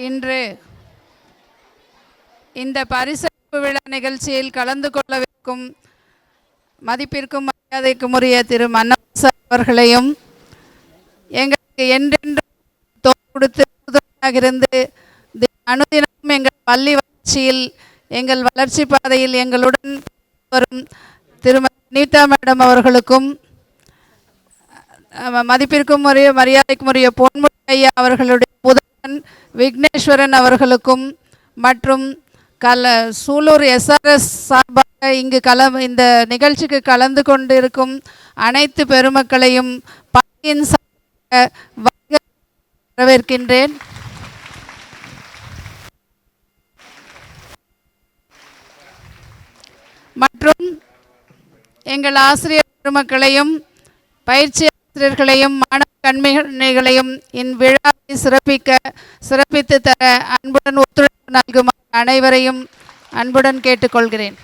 இன்று இந்த பரிசளிப்பு விழா நிகழ்ச்சியில் கலந்து கொள்ளவிருக்கும் மதிப்பிற்கும் மரியாதைக்கும் உரிய திரு மன்னவாசன் அவர்களையும் எங்களுக்கு என்றென்று கொடுத்து இருந்து அனுதினமும் எங்கள் பள்ளி வளர்ச்சியில் எங்கள் வளர்ச்சி பாதையில் எங்களுடன் வரும் திருமதி அனிதா மேடம் அவர்களுக்கும் மதிப்பிற்கும் உரிய மரியாதைக்கும் உரிய பொன்முடி ஐயா அவர்களுடைய புதல்வன் விக்னேஸ்வரன் அவர்களுக்கும் மற்றும் சூலூர் SRS சார்பாக இங்கு இந்த நிகழ்ச்சிக்கு கலந்து கொண்டிருக்கும் அனைத்து பெருமக்களையும் பள்ளியின் வரவேற்கின்றேன். மற்றும் எங்கள் ஆசிரியர் பெருமக்களையும் பயிற்சி ஆசிரியர்களையும் மாணவ கண்மணிகளையும் இவ்விழாவை சிறப்பித்து தர அன்புடன் ஒத்துழைப்பு நல்கும் அனைவரையும் அன்புடன் கேட்டுக்கொள்கிறேன்.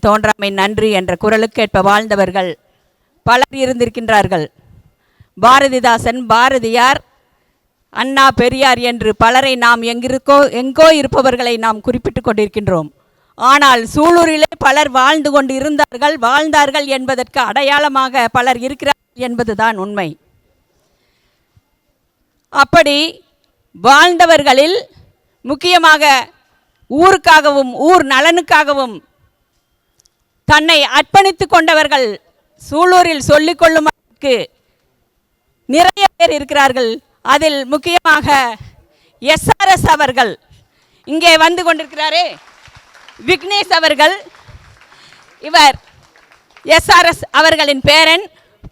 தோன்றாமை நன்றி என்ற குரலுக்கேற்ப வாழ்ந்தவர்கள் பலர் இருந்திருக்கின்றார்கள். பாரதிதாசன், பாரதியார், அண்ணா, பெரியார் என்று பலரை நாம் எங்கோ இருப்பவர்களை நாம் குறிப்பிட்டு கொண்டிருக்கின்றோம். ஆனால் சூலூரிலே பலர் வாழ்ந்து கொண்டு வாழ்ந்தார்கள் என்பதற்கு அடையாளமாக பலர் இருக்கிறார்கள் என்பதுதான் உண்மை. அப்படி வாழ்ந்தவர்களில் முக்கியமாக ஊருக்காகவும் ஊர் நலனுக்காகவும் தன்னை அர்ப்பணித்து கொண்டவர்கள் சூலூரில் சொல்லிக்கொள்ளும் நிறைய பேர் இருக்கிறார்கள். அதில் முக்கியமாக SRS அவர்கள் இங்கே வந்து கொண்டிருக்கிறாரே, விக்னேஷ் அவர்கள், இவர் SRS அவர்களின் பேரன்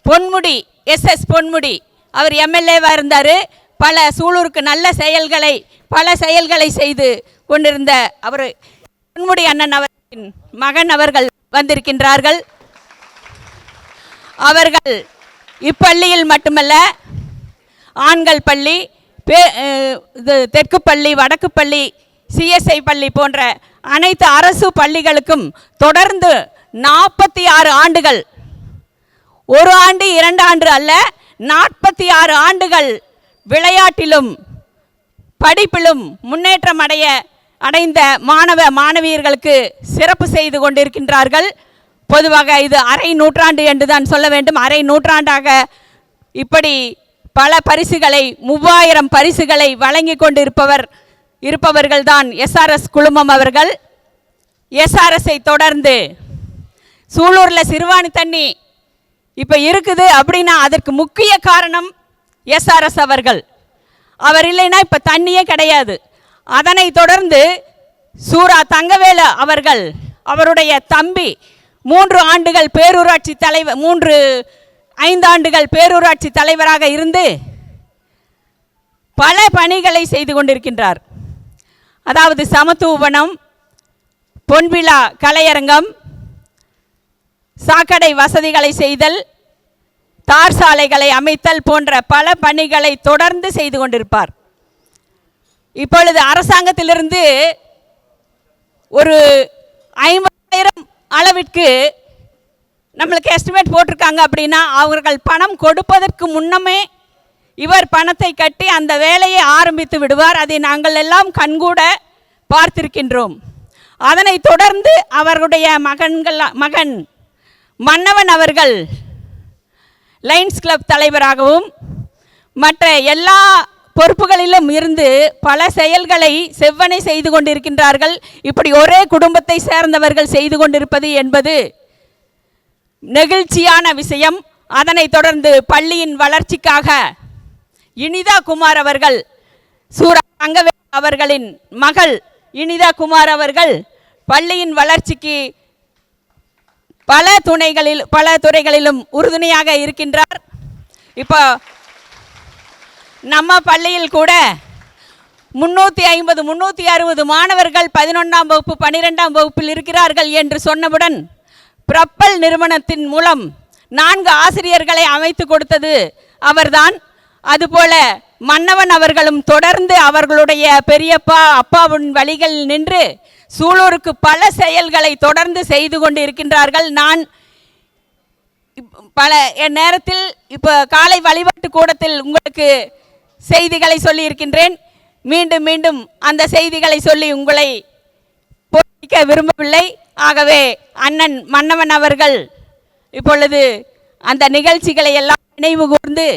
பொன்முடி, SS பொன்முடி. அவர் MLA-வாக இருந்தார். பல சூலூருக்கு நல்ல பல செயல்களை செய்து கொண்டிருந்த அவர் பொன்முடி அண்ணன் அவர்களின் மகன் அவர்கள் வந்திருக்கின்றார்கள். அவர்கள் இப்பள்ளியில் மட்டுமல்ல, ஆண்கள் பள்ளி, தெற்கு பள்ளி, வடக்கு பள்ளி, CSI பள்ளி போன்ற அனைத்து அரசு பள்ளிகளுக்கும் தொடர்ந்து 46 ஆண்டுகள், ஒரு ஆண்டு 2 ஆண்டு அல்ல, 46 ஆண்டுகள் விளையாட்டிலும் படிப்பிலும் முன்னேற்றம் அடைந்த மாணவ மாணவியர்களுக்கு சிறப்பு செய்து கொண்டிருக்கின்றார்கள். பொதுவாக இது அரை நூற்றாண்டு என்று தான் சொல்ல வேண்டும். அரை நூற்றாண்டாக இப்படி பல பரிசுகளை 3000 பரிசுகளை வழங்கி இருப்பவர்கள் தான் எஸ்ஆர்எஸ் குழுமம் அவர்கள். எஸ்ஆர்எஸ்ஐ தொடர்ந்து சூலூரில் சிறுவாணி தண்ணி இப்போ இருக்குது அப்படின்னா அதற்கு முக்கிய காரணம் எஸ்ஆர்எஸ் அவர்கள். அவர் இல்லைன்னா இப்போ தண்ணியே கிடையாது. அதனை தொடர்ந்து சூரா தங்கவேலு அவர்கள், அவருடைய தம்பி 3 ஆண்டுகள் பேரூராட்சி தலைவர் 5 ஆண்டுகள் பேரூராட்சி தலைவராக இருந்து பல பணிகளை செய்து கொண்டிருக்கின்றார். அதாவது சமத்துவவனம், பொன்விழா கலையரங்கம், சாக்கடை வசதிகளை செய்தல், தார் சாலைகளை அமைத்தல் போன்ற பல பணிகளை தொடர்ந்து செய்து கொண்டிருப்பார். இப்பொழுது அரசாங்கத்திலிருந்து ஒரு 50,000 அளவிற்கு நம்மளுக்கு எஸ்டிமேட் போட்டிருக்காங்க. அப்படின்னா அவர்கள் பணம் கொடுப்பதற்கு முன்னமே இவர் பணத்தை கட்டி அந்த வேலையை ஆரம்பித்து விடுவார். அதை நாங்கள் எல்லாம் கண்கூட பார்த்திருக்கின்றோம். அதனை தொடர்ந்து அவர்களுடைய மகன் மன்னவன் அவர்கள் லைன்ஸ் கிளப் தலைவராகவும் மற்ற எல்லா பொறுப்புகளிலும் இருந்து பல செயல்களை செவ்வனை செய்து கொண்டிருக்கின்றார்கள். இப்படி ஒரே குடும்பத்தை சேர்ந்தவர்கள் செய்து கொண்டிருப்பது என்பது நெகிழ்ச்சியான விஷயம். அதனை தொடர்ந்து பள்ளியின் வளர்ச்சிக்காக இனிதா குமார் அவர்கள், சூரா தங்கவேலு அவர்களின் மகள் இனிதா குமார் அவர்கள் பள்ளியின் வளர்ச்சிக்கு பல துறைகளிலும் உறுதுணையாக இருக்கின்றார். இப்போ நம்ம பள்ளியில் கூட 350 360 மாணவர்கள் 11ஆம் வகுப்பு 12ஆம் வகுப்பில் இருக்கிறார்கள் என்று சொன்னவுடன் பிரப்பல் நிறுவனத்தின் மூலம் 4 ஆசிரியர்களை அமைத்து கொடுத்தது அவர்தான். அதுபோல மன்னவன் அவர்களும் தொடர்ந்து அவர்களுடைய பெரியப்பா அப்பாவின் வழிகள் நின்று சூலூருக்கு பல செயல்களை தொடர்ந்து செய்து கொண்டு இருக்கின்றார்கள். நான் பல நேரத்தில் இப்போ காலை வழிபாட்டு கூடத்தில் உங்களுக்கு செய்திகளை சொல்லி இருக்கின்றேன். மீண்டும் மீண்டும் அந்த செய்திகளை சொல்லி உங்களை போதிக்க விரும்பவில்லை. ஆகவே அண்ணன் மன்னவன் அவர்கள் இப்பொழுது அந்த நிகழ்ச்சிகளை எல்லாம் நினைவு கூர்ந்து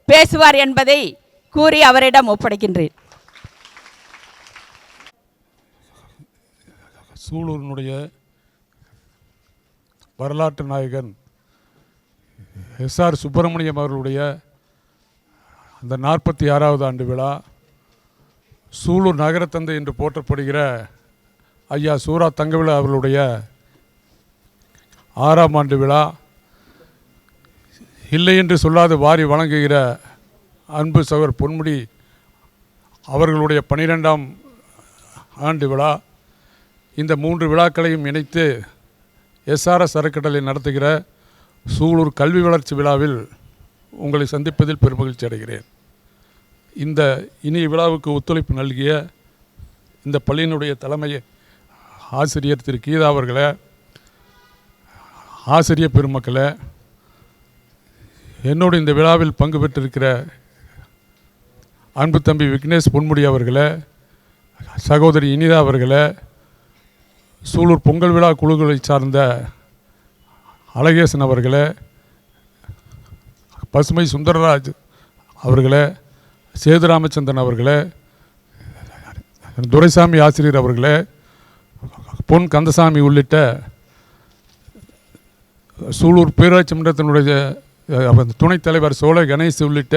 பேசுவார் என்பதை கூறி அவரிடம் ஒப்படைக்கின்றேன். சூலூரினுடைய வரலாற்று நாயகன் எஸ்ஆர் சுப்பிரமணியம் அவர்களுடைய அந்த 46வது ஆண்டு விழா, சூலூர் நகரத்தந்தை என்று போற்றப்படுகிற ஐயா சூரா தங்கவேலு அவர்களுடைய 6ஆம் ஆண்டு விழா, இல்லை என்று சொல்லாது வாரி வழங்குகிற அன்பு சகோதரர் பொன்முடி அவர்களுடைய 12ஆம் ஆண்டு விழா, இந்த 3 விழாக்களையும் இணைத்து எஸ்ஆர்எஸ் அறக்கட்டளை நடத்துகிற சூலூர் கல்வி வளர்ச்சி விழாவில் உங்களை சந்திப்பதில் பெருமகிழ்ச்சி அடைகிறேன். இந்த இனிய விழாவுக்கு ஒத்துழைப்பு நல்கிய இந்த பள்ளியினுடைய தலைமை ஆசிரியர் திரு கீதா அவர்களே, ஆசிரியர் பெருமக்களே, என்னோடு இந்த விழாவில் பங்கு பெற்றிருக்கிற அன்பு தம்பி விக்னேஷ் பொன்முடி அவர்களே, சகோதரி இனிதா அவர்களே, சூலூர் பொங்கல் விழா குழுக்களை சார்ந்த அழகேசன் அவர்களே, பசுமை சுந்தரராஜ் அவர்களே, சேதுராமச்சந்திரன் அவர்களே, துரைசாமி ஆசிரியர் அவர்களே, பொன் கந்தசாமி உள்ளிட்ட சூலூர் பேரூராட்சி மன்றத்தினுடைய துணைத் தலைவர் சோலை கணேஷ் உள்ளிட்ட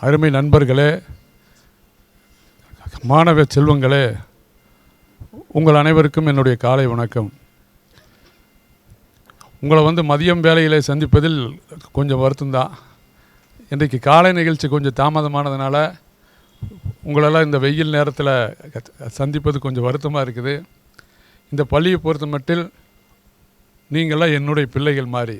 அருமை நண்பர்களே, மாணவ செல்வங்களே, உங்கள் அனைவருக்கும் என்னுடைய காலை வணக்கம். உங்களை மதியம் வேலையில் சந்திப்பதில் கொஞ்சம் வருத்தம்தான். இன்றைக்கு காலை நிகழ்ச்சி கொஞ்சம் தாமதமானதுனால உங்களெல்லாம் இந்த வெயில் நேரத்தில் சந்திப்பது கொஞ்சம் வருத்தமாக இருக்குது. இந்த பள்ளியை பொறுத்த மட்டில் நீங்கள்லாம் என்னுடைய பிள்ளைகள் மாதிரி.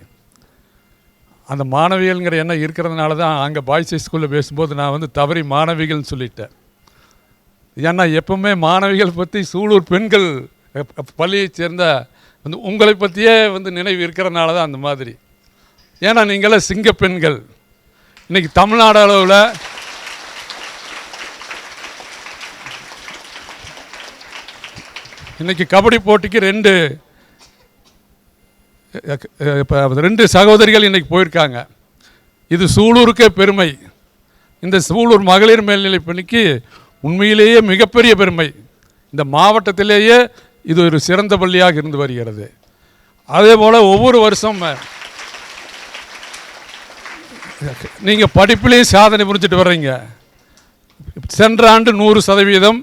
அந்த மாணவிகள்ங்கிற எண்ணம் இருக்கிறதுனால தான் அங்கே பாய்ஸ் ஹை ஸ்கூலில் பேசும்போது நான் தவறி மாணவிகள்னு சொல்லிட்டேன். ஏன்னா எப்பவுமே மாணவிகள் பற்றி சூலூர் பெண்கள் பள்ளியை சேர்ந்த உங்களை பற்றியே நினைவு இருக்கிறதுனால தான் அந்த மாதிரி. ஏன்னா நீங்களாம் சிங்க பெண்கள். இன்றைக்கி தமிழ்நாடு அளவில் இன்றைக்கி கபடி போட்டிக்கு ரெண்டு சகோதரிகள் இன்றைக்கி போயிருக்காங்க. இது சூலூருக்கே பெருமை. இந்த சூலூர் மகளிர் மேல்நிலைப் பள்ளிக்கு உண்மையிலேயே மிகப்பெரிய பெருமை. இந்த மாவட்டத்திலேயே இது ஒரு சிறந்த பள்ளியாக இருந்து வருகிறது. அதே போல் ஒவ்வொரு வருஷம் நீங்கள் படிப்புலேயும் சாதனை புரிஞ்சிட்டு வர்றீங்க. சென்ற ஆண்டு 100%,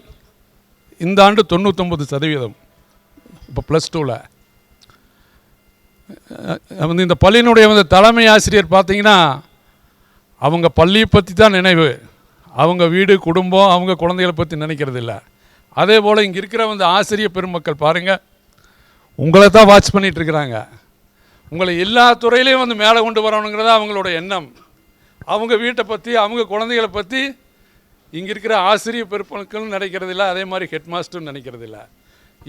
இந்த ஆண்டு 99%. இப்போ +2ல் வந்து இந்த பள்ளியினுடைய வந்து தலைமை ஆசிரியர் பார்த்தீங்கன்னா அவங்க பள்ளியை பற்றி தான் நினைவு, அவங்க வீடு குடும்பம் அவங்க குழந்தைகளை பற்றி நினைக்கிறது இல்லை. அதே போல் இங்கே இருக்கிற வந்து ஆசிரியர் பெருமக்கள் பாருங்கள், உங்களை தான் வாட்ச் பண்ணிகிட்ருக்குறாங்க. உங்களை எல்லா துறையிலையும் வந்து மேலே கொண்டு வரணுங்கிறத அவங்களோட எண்ணம். அவங்க வீட்டை பற்றி அவங்க குழந்தைகளை பற்றி இங்கே இருக்கிற ஆசிரியர் பெருமக்கள் நினைக்கிறதில்ல, அதே மாதிரி ஹெட் மாஸ்டரும் நினைக்கிறதில்ல.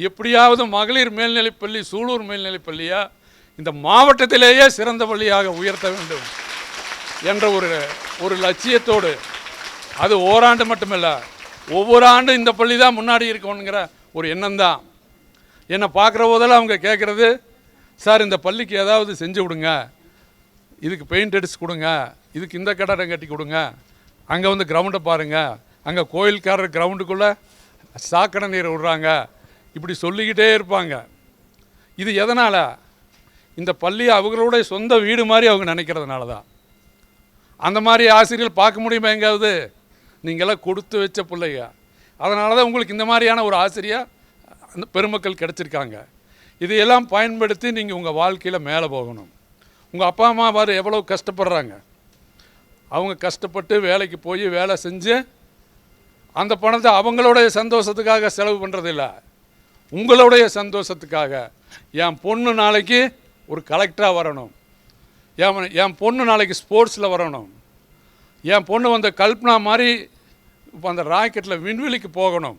எப்படியாவது மகளிர் மேல்நிலைப்பள்ளி சூலூர் மேல்நிலைப்பள்ளியா இந்த மாவட்டத்திலேயே சிறந்த பள்ளியாக உயர்த்த வேண்டும் என்ற ஒரு லட்சியத்தோடு, அது ஓராண்டு மட்டுமில்லை, ஒவ்வொரு ஆண்டும் இந்த பள்ளி தான் முன்னாடி இருக்கணுங்கிற ஒரு எண்ணம் தான். என்னை பார்க்குற போதெல்லாம் அவங்க கேட்குறது, சார் இந்த பள்ளிக்கு ஏதாவது செஞ்சு கொடுங்க, இதுக்கு பெயிண்ட் அடிச்சு கொடுங்க, இதுக்கு இந்த கட்டடம் கட்டி கொடுங்க, அங்கே வந்து கிரவுண்டை பாருங்கள், அங்கே கோயில்காரர் கிரவுண்டுக்குள்ளே சாக்கடை நீர் விடுறாங்க, இப்படி சொல்லிக்கிட்டே இருப்பாங்க. இது எதனால்? இந்த பள்ளி அவங்களுடைய சொந்த வீடு மாதிரி அவங்க நினைக்கிறதுனால தான். அந்த மாதிரி ஆசிரியர்கள் பார்க்க முடியுமா எங்காவது? நீங்களாம் கொடுத்து வச்ச பிள்ளைங்க. அதனால தான் உங்களுக்கு இந்த மாதிரியான ஒரு ஆசிரியர் அந்த பெருமக்கள் கிடச்சிருக்காங்க. இதையெல்லாம் பயன்படுத்தி நீங்கள் உங்கள் வாழ்க்கையில் மேலே போகணும். உங்கள் அப்பா அம்மா பாரு எவ்வளோ கஷ்டப்படுறாங்க. அவங்க கஷ்டப்பட்டு வேலைக்கு போய் வேலை செஞ்சு அந்த பணத்தை அவங்களுடைய சந்தோஷத்துக்காக செலவு பண்ணுறதில்ல, உங்களுடைய சந்தோஷத்துக்காக. என் பொண்ணு நாளைக்கு ஒரு கலெக்டராக வரணும், என் பொண்ணு நாளைக்கு ஸ்போர்ட்ஸில் வரணும், என் பொண்ணு வந்த கல்பனா மாதிரி இப்போ அந்த ராக்கெட்டில் விண்வெளிக்கு போகணும்.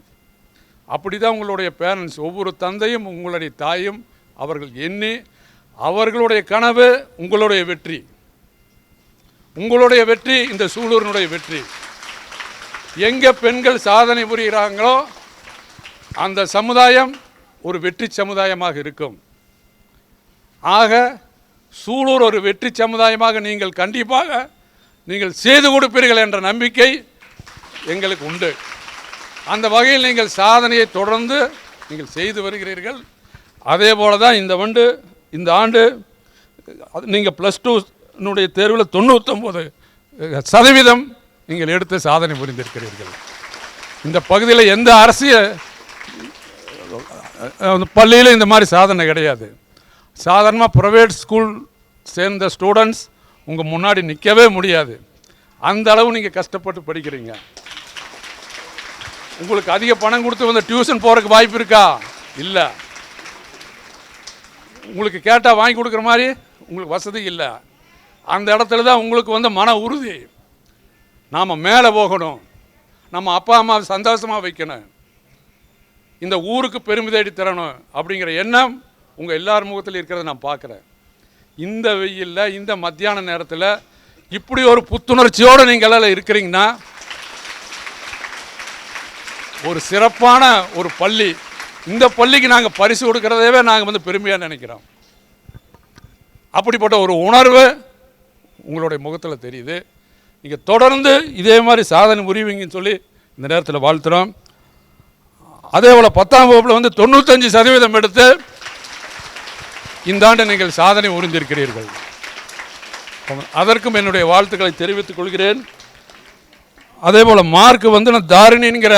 அப்படி தான் உங்களுடைய பேரண்ட்ஸ், ஒவ்வொரு தந்தையும் உங்களுடைய தாயும் அவர்கள் எண்ணி அவர்களுடைய கனவு உங்களுடைய வெற்றி. உங்களுடைய வெற்றி இந்த சூலூரினுடைய வெற்றி. எங்கே பெண்கள் சாதனை புரிகிறாங்களோ அந்த சமுதாயம் ஒரு வெற்றி சமுதாயமாக இருக்கும். ஆக சூலூர் ஒரு வெற்றி சமுதாயமாக நீங்கள் கண்டிப்பாக நீங்கள் செய்து கொடுப்பீர்கள் என்ற நம்பிக்கை எங்களுக்கு உண்டு. அந்த வகையில் நீங்கள் சாதனையை தொடர்ந்து நீங்கள் செய்து வருகிறீர்கள். அதே போல தான் இந்த ஆண்டு நீங்கள் +2 தேர்வில் 99% நீங்கள் எடுத்து சாதனை புரிந்திருக்கிறீர்கள். இந்த பகுதியில் எந்த அரசியல் பள்ளியில் இந்த மாதிரி சாதனை கிடையாது. சாதாரணமாக ப்ரைவேட் ஸ்கூல் சேர்ந்த ஸ்டூடெண்ட்ஸ் உங்கள் முன்னாடி நிற்கவே முடியாது. அந்த அளவு நீங்கள் கஷ்டப்பட்டு படிக்கிறீங்க. உங்களுக்கு அதிக பணம் கொடுத்து வந்து டியூஷன் போகிறதுக்கு வாய்ப்பு இருக்கா? இல்லை. உங்களுக்கு கேட்டால் வாங்கி கொடுக்குற மாதிரி உங்களுக்கு வசதி இல்லை. அந்த இடத்துல தான் உங்களுக்கு வந்து மன உறுதி, நாம் மேலே போகணும், நம்ம அப்பா அம்மாவை சந்தோஷமாக வைக்கணும், இந்த ஊருக்கு பெருமை தேடி தரணும் அப்படிங்கிற எண்ணம் உங்கள் எல்லார் முகத்தில் இருக்கிறத நான் பார்க்குறேன். இந்த வெயிலில் இந்த மத்தியான நேரத்தில் இப்படி ஒரு புத்துணர்ச்சியோடு நீங்கள் எல்லாம் இருக்கிறீங்கன்னா ஒரு சிறப்பான ஒரு பள்ளி. இந்த பள்ளிக்கு நாங்கள் பரிசு கொடுக்கறதவே நாங்கள் வந்து பெருமையாக நினைக்கிறோம். அப்படிப்பட்ட ஒரு உணர்வு உங்களுடைய முகத்தில் தெரியுது. நீங்கள் தொடர்ந்து இதே மாதிரி சாதனை புரிவீங்கன்னு சொல்லி இந்த நேரத்தில் வாழ்த்துகிறோம். அதே போல் 10ஆம் வகுப்பில் வந்து 95% எடுத்து இந்த ஆண்டு நீங்கள் சாதனை புரிந்திருக்கிறீர்கள். அதற்கும் என்னுடைய வாழ்த்துக்களை தெரிவித்துக் கொள்கிறேன். அதே போல் மார்க் வந்து நான் தாரிணிங்கிற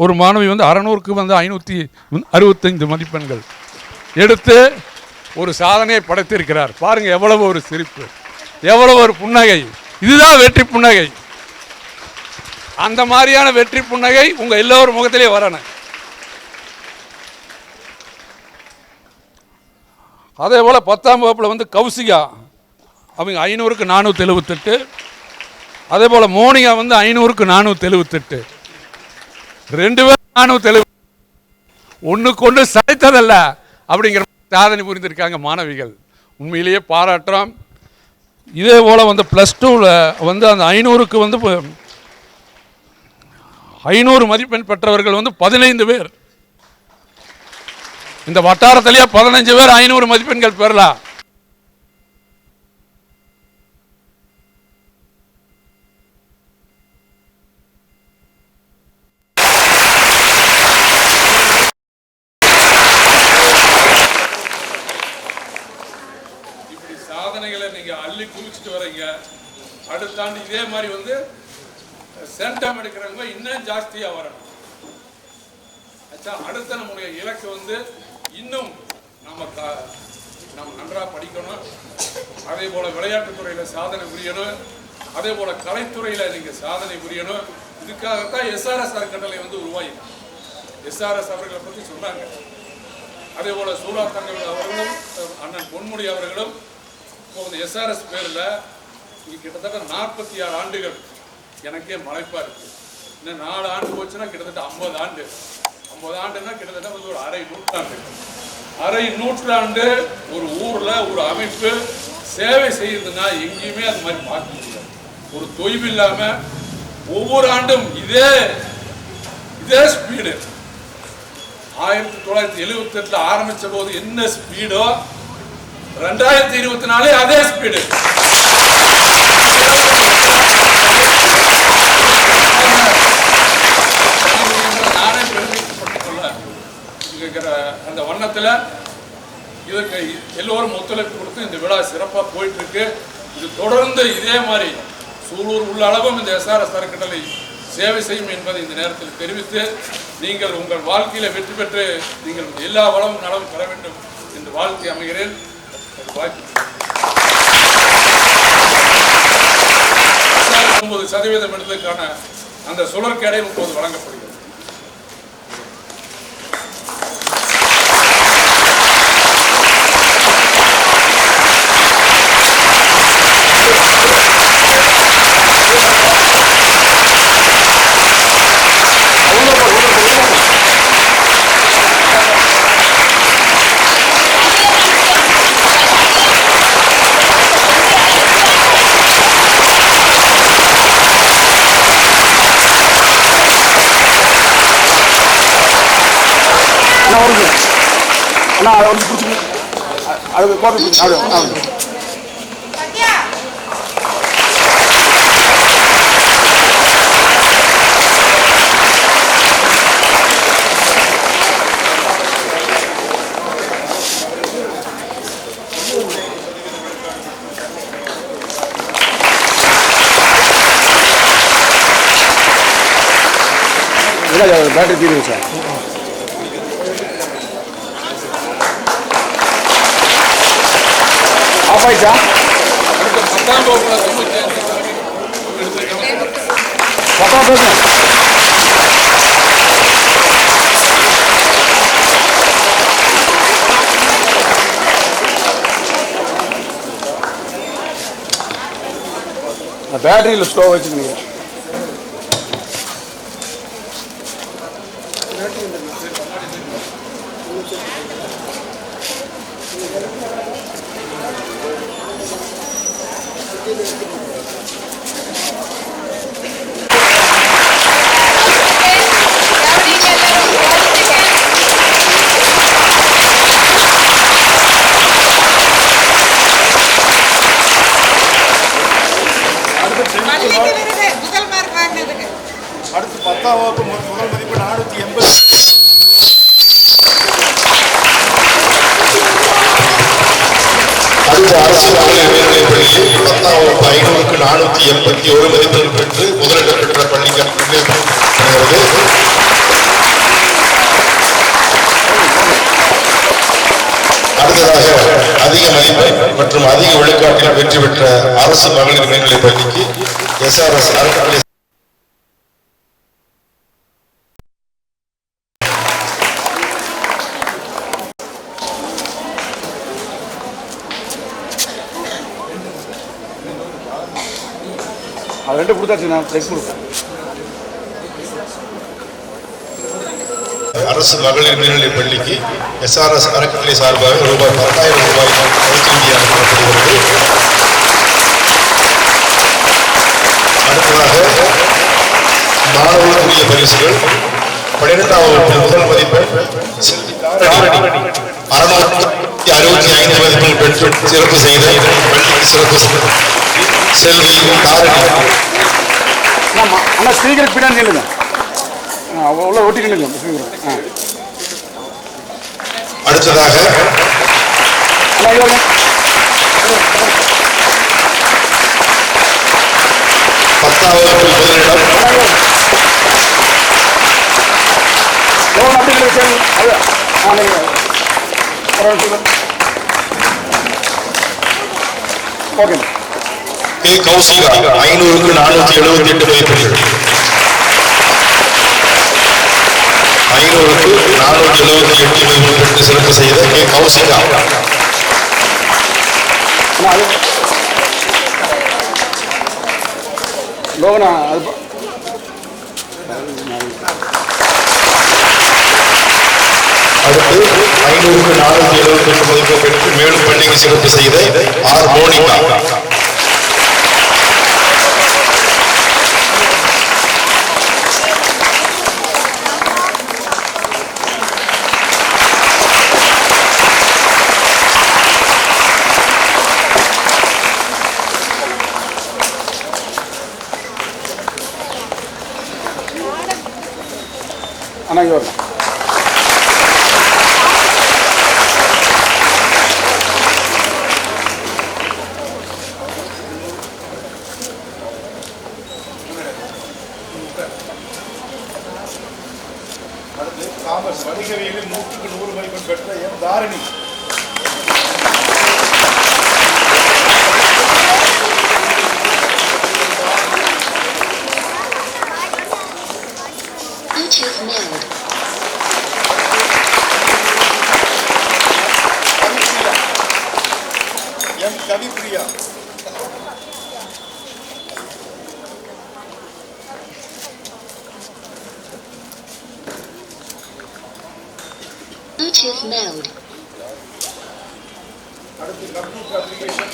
ஒரு மாணவி வந்து 600க்கு வந்து 565 மதிப்பெண்கள் எடுத்து ஒரு சாதனையை படைத்திருக்கிறார். பாருங்கள், எவ்வளவு ஒரு சிரிப்பு, எவ்வளவு ஒரு புன்னகை. இதுதான் வெற்றி புன்னகை. அந்த மாதிரியான வெற்றி புன்னகை உங்கள் எல்லோரும் முகத்திலே வரணும். அதே போல் 10ஆம் வகுப்பில் வந்து கௌசிகா அவங்க 500க்கு 478. அதே போல் மோனிகா வந்து 500க்கு 478. 2 பேர் 470. ஒன்றுக்கு ஒன்று சளைத்ததல்ல அப்படிங்கிற சாதனை புரிந்திருக்காங்க மாணவிகள். உண்மையிலேயே பாராட்டுறோம். இதே போல் வந்து +2ல் வந்து அந்த 500க்கு வந்து 500 மதிப்பெண் பெற்றவர்கள் வந்து 15 பேர் இந்த வட்டாரத்திலேயே 15 பேர் 500 மதிப்பெண்கள் பெறலாம். இப்படி சாதனைகளை நீங்க அள்ளி குவிச்சிட்டு வரீங்க. அடுத்த ஆண்டு இதே மாதிரி வந்து சென்டம் எடுக்கிறவங்க இன்னும் ஜாஸ்தியா வரணும். அடுத்த நம்முடைய இலக்கு வந்து இன்னும் நம்ம நன்றாக படிக்கணும். அதே போல விளையாட்டுத்துறையில சாதனை புரியணும். அதே போல கலைத்துறையில நீங்க சாதனை புரியணும். இதுக்காகத்தான் SRS அறக்கட்டளை வந்து உருவாயிடும். SRS அவர்களை பற்றி சொன்னாங்க. அதே போல சூரா தங்கவேல் அவர்களும் அண்ணன் பொன்முடி அவர்களும் இப்போ இந்த SRS பேரில் இங்கே கிட்டத்தட்ட 46 ஆண்டுகள் எனக்கே மலைப்பா இருக்கு. இன்னும் 4 ஆண்டு போச்சுன்னா கிட்டத்தட்ட 50 ஆண்டு. 50 ஆண்டுன்னா கிட்டத்தட்ட வந்து ஒரு அரை நூற்றாண்டு ஒரு ஊர்ல ஒரு அமைப்பு சேவை செய்யுதுன்னா எங்கேயுமே அது மாதிரி பார்க்க முடியாது. ஒரு தொய்வு இல்லாம ஒவ்வொரு ஆண்டும் இதே ஸ்பீடு 1978 ஆரம்பிச்ச போது என்ன ஸ்பீடோ 2024 அதே ஸ்பீடு. நானே பெருமைப்பட்டுள்ள அந்த வண்ணத்தில் இதற்கு எல்லோரும் ஒத்துழைப்பு கொடுத்து இந்த விழா சிறப்பாக போயிட்டு இருக்கு. இது தொடர்ந்து இதே மாதிரி சூலூர் உள்ள அளவும் இந்த SRS அறக்கட்டளை சேவை செய்யும் என்பதை இந்த நேரத்தில் தெரிவித்து நீங்கள் உங்கள் வாழ்க்கையில வெற்றி பெற்று நீங்கள் எல்லா வளமும் நலமும் பெற வேண்டும் என்று வாழ்த்தி அமைகிறேன். 9% எடுத்ததற்கான அந்த சுழற்கேடை இப்போது வழங்கப்படுகிறது. Battery தீருங்க sir. ஆஃப் ஆயிடுச்சா? 10ஆம் வகுப்புல 10 பேட்டரியில் ஸ்லோ வச்சுருக்கீங்க. அடுத்து 10ஆம் வகுப்பு முதல் மதிப்பு 480. அடுத்த அரசு மகளிர் மேல்நிலைப் பள்ளியில் 10ஆம் வகுப்பு 500க்கு 481 மதிப்பெண் பெற்று முதலிடம் பெற்ற பள்ளிக்கு அடுத்ததாக அதிக மதிப்பெண் மற்றும் அதிக விழுக்காட்டில் வெற்றி பெற்ற அரசு மகளிர் மேல்நிலைப் பள்ளிக்கு SRS அறக்கட்டளை அது ரெண்டு கொடுத்தாச்சு. நான் செக் கொடுப்பேன். அரசு மகளிர் மேல்நிலைப் பள்ளிக்கு SRS அறக்கட்டளை சார்பாக ரூபாய் 10,000 அனுப்பப்படுகிறது. அடுத்ததாக மாணவர்களுக்குரிய பரிசுகள் 12ஆம் வகுப்பில் முதல் மதிப்பெண் 665 மதிப்பெண் பெற்று சிறப்பு செய்த சிறப்பு செல்வி தாரணி. அண்ணா ஸ்பீக்கருக்கு பின்னாடி நில்லுங்க, உள்ள ஒட்டி நில்லுங்க. அடுத்ததாக பத்தாவது முதலிடம் கே கௌசிகா 500க்கு 478 மதிப்பெண்கள். 500க்கு 478 மதிப்பெண்கள் சிறப்பு செய்த கே கௌசிகா. அடுத்து 500க்கு 478 மதிப்பெண் பெற்று மேலும் பள்ளிக்கு சிறப்பு செய்த ஆர் மோனிகா. அண்ணா இங்க வரணும். காமர்ஸ் வணிகவியலில் 100க்கு 100 மதிப்பெண் பெற்ற M Dharani. M Kavipriya. Bluetooth mode. அடுத்து கம்ப்யூட்டர் அப்ளிகேஷன்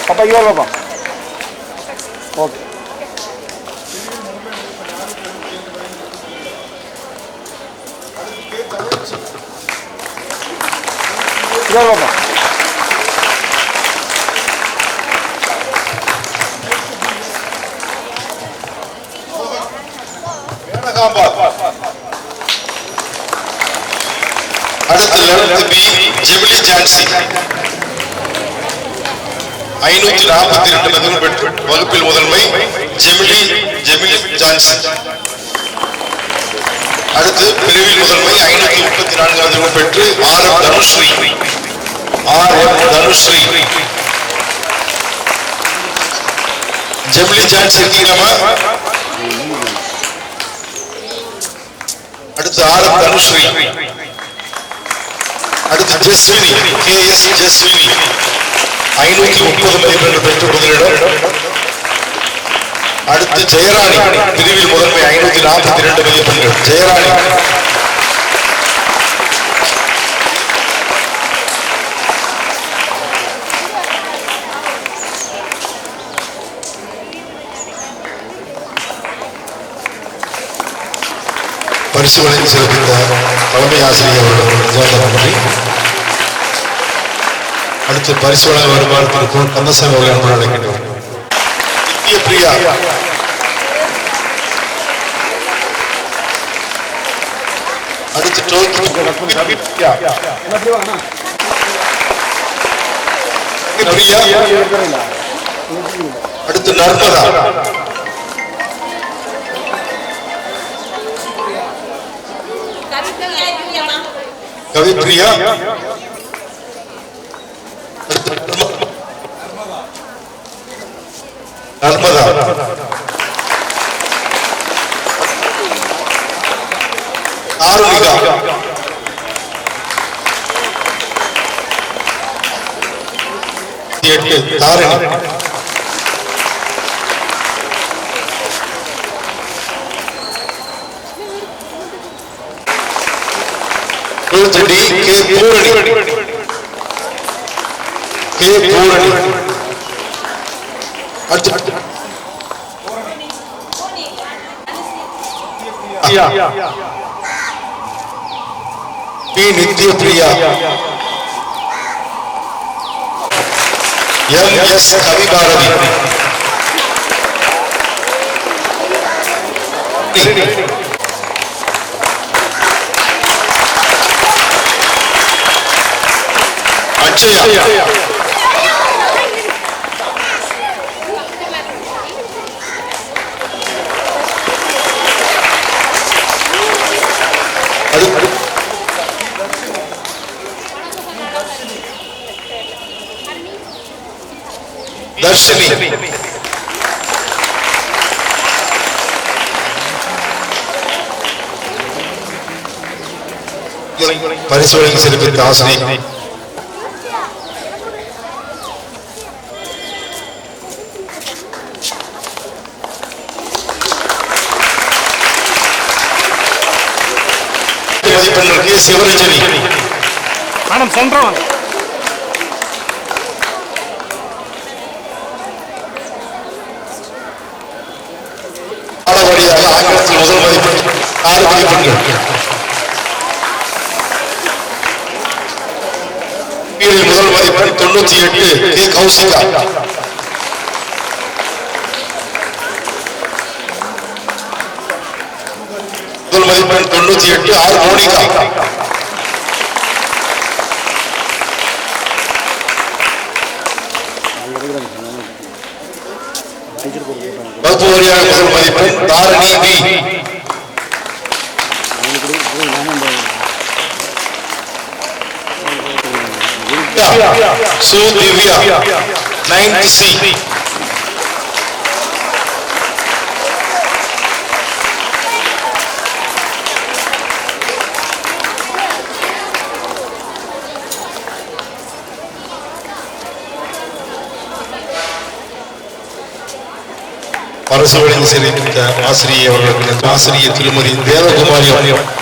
パパ言われば。オッケー。言われば。அடுத்து 11th பி ஜெமிலி ஜான்சி 542 மதிப்பெண் பெற்று வகுப்பில் முதன்மை ஜெமிலி ஜான்சி. அடுத்து பிரிவில் முதன்மை 534 மதிப்பெண் பெற்று ஆர் எம் தனுஸ்ரீ. ஜெமிலி ஜான்சி இருக்கீங்களா? அடுத்து ஆர் எம் தனுஸ்ரீ. அடுத்து ஜெஸ்வினி KS ஜெஸ்வினி 530 மதிப்பெண்கள் பெற்று முதலிடம். அடுத்து ஜெயராணி பிரிவில் முதன்மை 542 மதிப்பெண்கள் ஜெயராணி. பரிசு வழங்கி சிறப்பித்த தலைமை ஆசிரியர் அவர்கள். அடுத்து பரிசு வழங்க வருமாறு திரு கந்தசாமி அவர்கள் அழைக்கின்றனர். பிரியா, அடுத்து பிரியா, அடுத்து Narmada, Kavipriya, Narmada, Arunika, Dharani, T K Poorani, P Nithya Priya, M S Kavibharathi, Atchaya, Dharshini, பரிசோதனை சிறப்பித்த ஆசிரியர் மதிப்பெண்ணிற்கு சிவரஞ்சனி மேடம் சொல்றோம். பாடவழியாக ஆங்கிலத்தில் முதல் மதிப்பெண் 6 மதிப்பெண்கள். முதல் மதிப்பெண் 98 கே கௌசிகா. முதல் மதிப்பெண் 98 ஆர் மோனிகா. வகுப்பு வாரியாக முதல் மதிப்பெண் தாரணி பி. சு திவ்யா 9th C. பரிசோதனை செய்த ஆசிரியர் அவர்களுக்கு ஆசிரியர் திருமதி தேவகுமாரி அவர்கள்